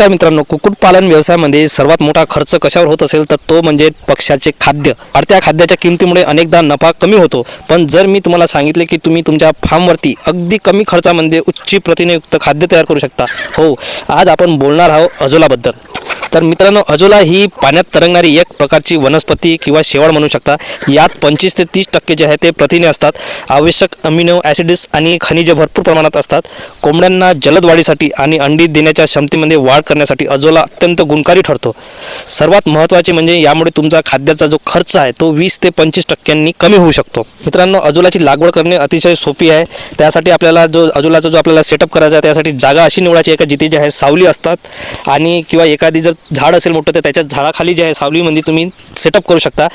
नमस्कार मित्रांनो, कुक्कुटपालन व्यवसायामध्ये सर्वात मोठा खर्च कशावर होत असेल तर तो म्हणजे पक्ष्याचे खाद्य. वाढत्या खाद्याच्या किमतीमुळे अनेकदा नफा कमी होतो. पण जर मी तुम्हाला सांगितले की तुम्ही तुमच्या फार्मवरती अगदी कमी खर्चामध्ये उच्च प्रथिनयुक्त खाद्य तयार करू शकता. हो, आज आपण बोलणार आहोत अजोलाबद्दल. तर मित्रांनो, अजोला ही पाण्यात तरंगणारी एक प्रकारची वनस्पती किंवा शेवाळ म्हणू शकता. यात 25 ते 30% जे आहे ते प्रथिने असतात. आवश्यक अमिनो ॲसिड्स आणि खनिजे भरपूर प्रमाणात असतात. कोंबड्यांना जलद वाढीसाठी आणि अंडी देण्याच्या क्षमतेमध्ये वाढ करण्यासाठी अजोला अत्यंत गुणकारी ठरतो. सर्वात महत्त्वाचे म्हणजे यामुळे तुमचा खाद्याचा जो खर्च आहे तो 20 ते 25% कमी होऊ शकतो. मित्रांनो, अजोलाची लागवड करणे अतिशय सोपी आहे. त्यासाठी आपल्याला अजोलाचा जो आपल्याला सेटअप करायचा आहे त्यासाठी जागा अशी निवडायची आहे का जिथे जे आहे सावली असतात आणि किंवा एखादी जर झाड असेल मोठं तर त्याच्या झाडाखाली जे आहे सावलीमध्ये तुम्ही सेटअप करू शकता.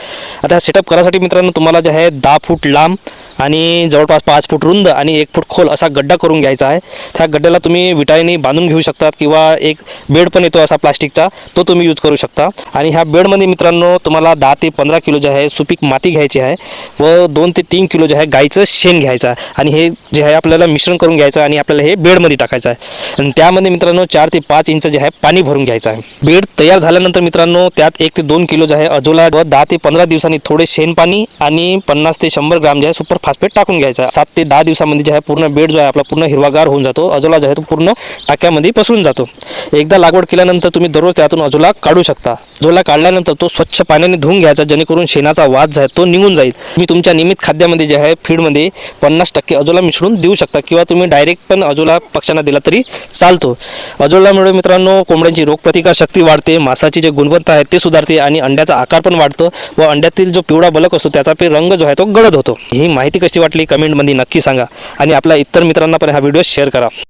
आता सेटअप करायसाठी मित्रांनो तुम्हाला जे आहे 10 फूट लांब आणि जवळपास 5 फूट रुंद आणि 1 फूट खोल असा गड्डा करून घ्यायचा आहे. त्या गड्ड्याला तुम्ही विटाने बांधून घेऊ शकतात किंवा एक बेड पण येतो असा प्लास्टिकचा, तो तुम्ही यूज करू शकता. आणि ह्या बेडमध्ये मित्रांनो तुम्हाला 10 ते 15 किलो जे आहे सुपीक माती घ्यायची आहे व 2 ते 3 किलो जे आहे गाईचं शेण घ्यायचं आहे आणि हे जे आहे आपल्याला मिश्रण करून घ्यायचं आणि आपल्याला हे बेडमध्ये टाकायचं आहे. आणि त्यामध्ये मित्रांनो 4 ते 5 इंच जे आहे पाणी भरून घ्यायचं आहे. बेड तयार झाल्यानंतर मित्रांनो त्यात 1 ते 2 किलो जे आहे अजोला व 10 ते 15 दिवसांनी थोडे शेण पाणी आणि 50 ते 100 ग्राम जे आहे सुपर फॉस्फेट टाकून घ्यायचा. 7 ते 10 दिवसांमध्ये जे आहे पूर्ण बेड जो आहे आपला पूर्ण हिरवागार होऊन जातो. अजोला जो आहे तो पूर्ण टाक्यामध्ये पसरून जातो. एकदा लागवड केल्यानंतर तुम्ही दररोज त्यातून अजोला काढू शकता. अजोला काढल्यानंतर तो स्वच्छ पाण्याने धुवून घ्यायचा जेणेकरून शेणाचा वास जो आहे तो निघून जाईल. तुम्ही तुमच्या नियमित खाद्यामध्ये जे आहे फीडमध्ये 50% अजोला मिसळून देऊ शकता किंवा तुम्ही डायरेक्ट पण अजोला पक्ष्यांना दिला तरी चालतो. अजोलामुळे मित्रांनो कोंबड्यांची रोगप्रतिकार शक्ती वाढते, मांसाची जे गुणवत्ता आहे ते सुधारते आणि अंड्याचा आकार पण वाढतो व अंड्यातील जो पिवळा बलक असतो त्याचा रंग जो आहे तो गडद होतो. ही माहिती कशी वाटली कमेंटमध्ये नक्की सांगा आणि आपल्या इतर मित्रांना पण हा व्हिडिओ शेअर करा.